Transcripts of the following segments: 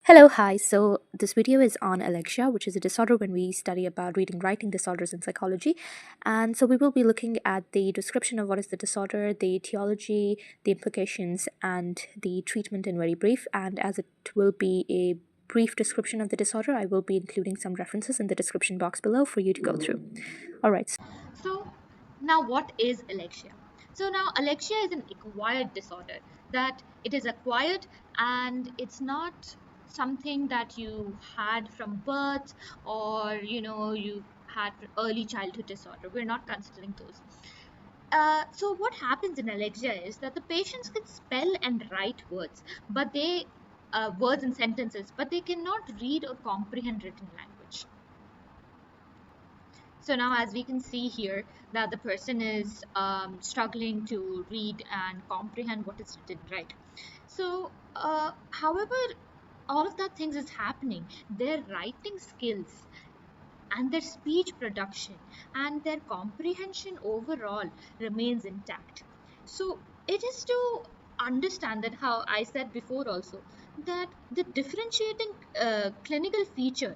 Hello, hi. So this video is on Alexia, which is a disorder when we study about reading writing disorders in psychology. And so we will be looking at the description of what is the disorder, the etiology, the implications, and the treatment in very brief. And as it will be a brief description of the disorder, I will be including some references in the description box below for you to go through. All right. So now what is alexia? So now alexia is an acquired disorder, that it is acquired and it's not something that you had from birth, or you had early childhood disorder. We're not considering those. So what happens in alexia is that the patients can spell and write words, but they words and sentences, but they cannot read or comprehend written language. So now, as we can see here, that the person is struggling to read and comprehend what is written, right? So, however, all of that things is happening. Their writing skills and their speech production and their comprehension overall remains intact. So it is to understand that, how I said before also, that the differentiating clinical feature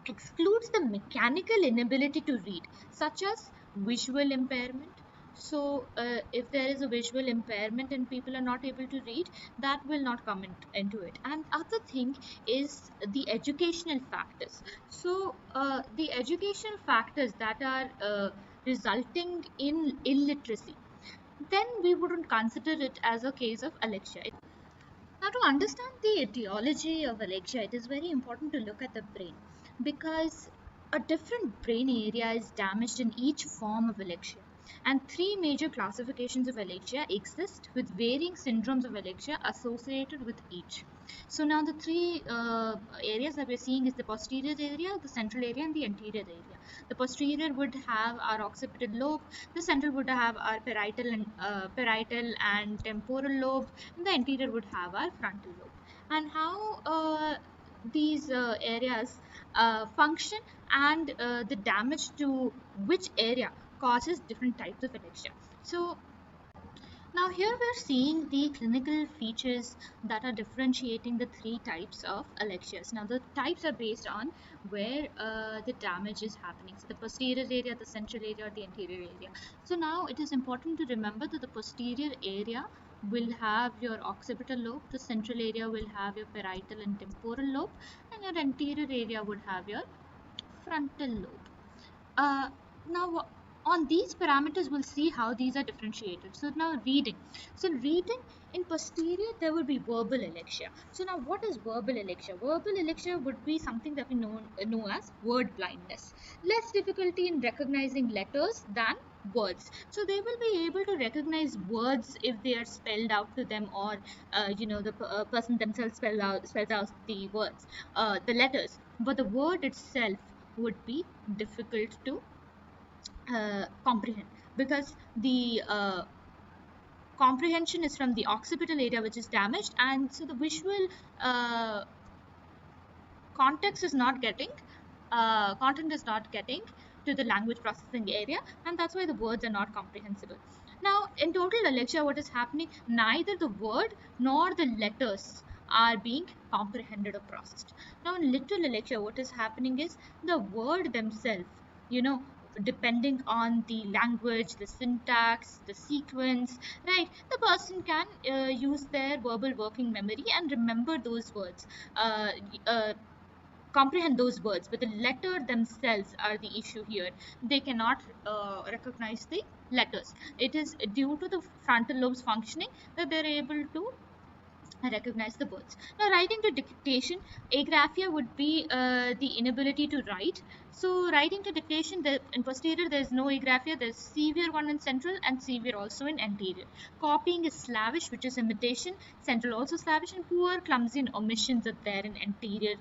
excludes the mechanical inability to read, such as visual impairment. So, if there is a visual impairment and people are not able to read, that will not come into it. And other thing is the educational factors. So, the educational factors that are resulting in illiteracy, then we wouldn't consider it as a case of alexia. Now, to understand the etiology of alexia, it is very important to look at the brain, because a different brain area is damaged in each form of alexia. And three major classifications of alexia exist, with varying syndromes of alexia associated with each. So now the three areas that we're seeing is the posterior area, the central area, and the anterior area. The posterior would have our occipital lobe, the central would have our parietal and temporal lobe, and the anterior would have our frontal lobe. And how these areas function, and the damage to which area causes different types of alexia. So now here we're seeing the clinical features that are differentiating the three types of alexias. Now the types are based on where the damage is happening. So the posterior area, the central area, or the anterior area. So now it is important to remember that the posterior area will have your occipital lobe, the central area will have your parietal and temporal lobe, and your anterior area would have your frontal lobe. Now on these parameters we'll see how these are differentiated. So now reading. So reading, in posterior there will be verbal alexia. So now what is verbal alexia? Verbal alexia would be something that we know as word blindness. Less difficulty in recognizing letters than words. So they will be able to recognize words if they are spelled out to them, or the person themselves spells out the words, the letters, but the word itself would be difficult to comprehend, because the comprehension is from the occipital area, which is damaged, and so the visual uh, context is not getting content is not getting to the language processing area, and that's why the words are not comprehensible. Now in total alexia, what is happening, neither the word nor the letters are being comprehended or processed. Now in literal alexia, what is happening is the word themselves, you know depending on the language, the syntax, the sequence, right, the person can use their verbal working memory and remember those words, uh, uh, comprehend those words, but the letter themselves are the issue here. They cannot recognize the letters. It is due to the frontal lobes functioning that they're able to recognize the words. Now, writing to dictation, agraphia would be the inability to write. So, writing to dictation, in posterior there is no agraphia. There is severe one in central and severe also in anterior. Copying is slavish, which is imitation. Central also slavish, and poor, clumsy, and omissions are there in anterior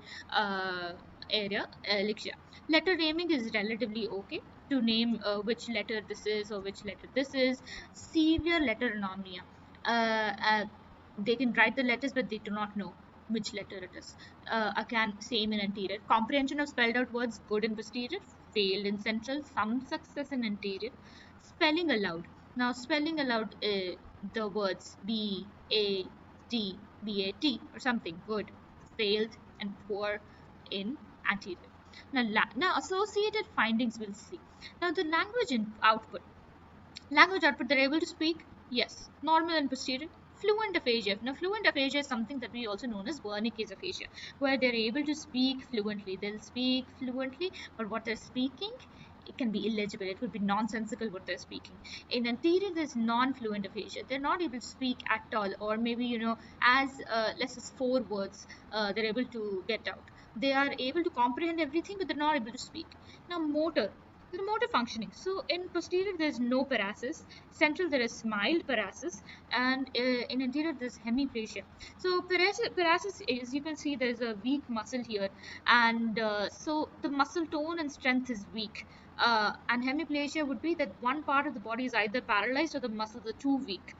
area, Alexia. Letter naming is relatively okay to name which letter this is or which letter this is. Severe letter anomia. They can write the letters, but they do not know which letter it is. Again, same in anterior. Comprehension of spelled out words, good in posterior, failed in central, some success in anterior. Spelling aloud. Now, spelling aloud the words B A D B A T or something, good. failed and poor in anterior. Now associated findings we'll see. Now the output. Language output, they're able to speak, yes. Normal and posterior. Fluent aphasia. Now, fluent aphasia is something that we also known as Wernicke's aphasia, where they're able to speak fluently. They'll speak fluently, but what they're speaking, it can be illegible. It would be nonsensical what they're speaking. In anterior, there's non-fluent aphasia. They're not able to speak at all, or maybe as less as 4 words they're able to get out. They are able to comprehend everything, but they're not able to speak. Now, the motor functioning. So in posterior there is no paralysis, central there is mild paralysis, and in anterior there is hemiplasia. So paralysis is, you can see there is a weak muscle here, and so the muscle tone and strength is weak. And hemiplasia would be that one part of the body is either paralyzed or the muscles are too weak.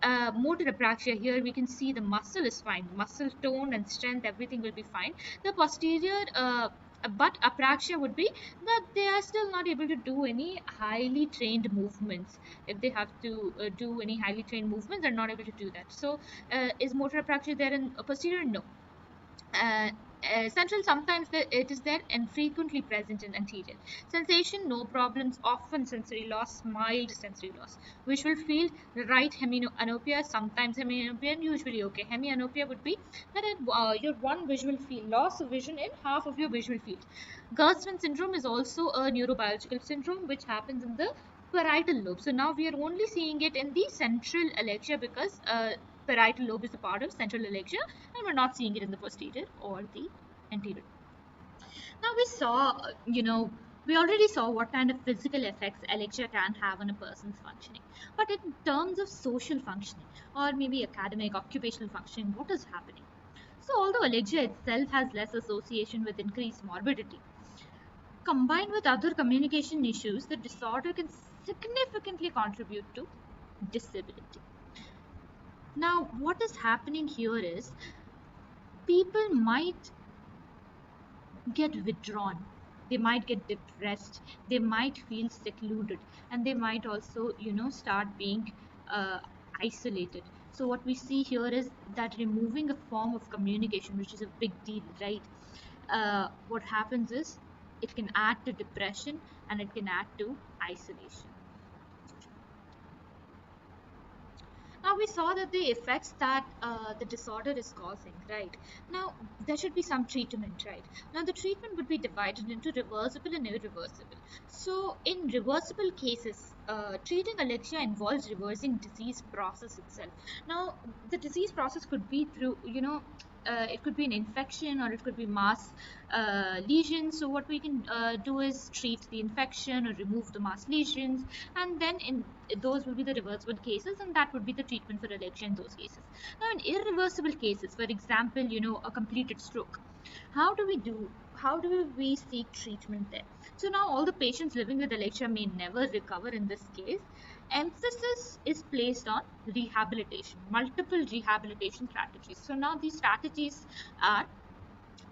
Motor apraxia, here we can see the muscle is fine, muscle tone and strength, everything will be fine. The posterior but apraxia would be that they are still not able to do any highly trained movements. If they have to do any highly trained movements, they're not able to do that. So is motor apraxia there in posterior? No. uh, Central, sometimes it is there and frequently present in anterior. Sensation, no problems, often sensory loss, mild sensory loss. Visual field, right hemianopia, sometimes hemianopia, and usually okay. Hemianopia would be that your one visual field, loss of vision in half of your visual field. Gerstmann syndrome is also a neurobiological syndrome which happens in the parietal lobe. So now we are only seeing it in the central Alexia because parietal lobe is a part of central Alexia, and we're not seeing it in the posterior or the anterior. Now we saw, we already saw what kind of physical effects Alexia can have on a person's functioning. But in terms of social functioning or maybe academic, occupational functioning, what is happening? So although Alexia itself has less association with increased morbidity, combined with other communication issues, the disorder can significantly contribute to disability. Now, what is happening here is people might get withdrawn, they might get depressed, they might feel secluded, and they might also, start being isolated. So, what we see here is that removing a form of communication, which is a big deal, right? What happens is it can add to depression and it can add to isolation. Now we saw that the effects that the disorder is causing, right? Now there should be some treatment, right? Now the treatment would be divided into reversible and irreversible. So in reversible cases, treating Alexia involves reversing disease process itself. Now the disease process could be through, it could be an infection or it could be mass lesions. So what we can do is treat the infection or remove the mass lesions, and then in those will be the reversible cases, and that would be the treatment for Alexia in those cases. Now in irreversible cases, for example, a completed stroke, how do we do how do we seek treatment there? So now all the patients living with Alexia may never recover in this case. Emphasis is placed on rehabilitation, multiple rehabilitation strategies. So now these strategies are,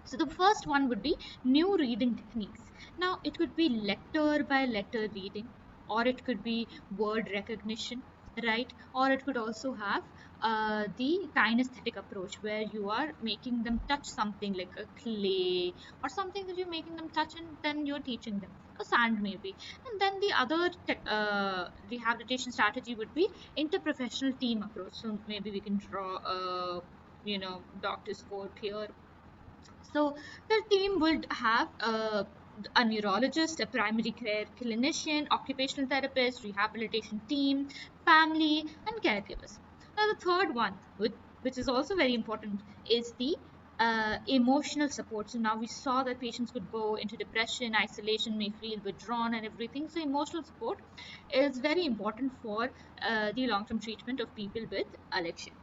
so the first one would be new reading techniques. Now it could be letter by letter reading, or it could be word recognition, right? Or it could also have the kinesthetic approach, where you are making them touch something like a clay or something that you're making them touch, and then you're teaching them a sand maybe. And then the other rehabilitation strategy would be interprofessional team approach. So maybe we can draw a doctor's quote here. So the team would have a neurologist, a primary care clinician, occupational therapist, rehabilitation team, family, and caregivers. Now the third one, which is also very important, is the emotional support. So now we saw that patients could go into depression, isolation, may feel withdrawn and everything. So emotional support is very important for the long-term treatment of people with Alexia.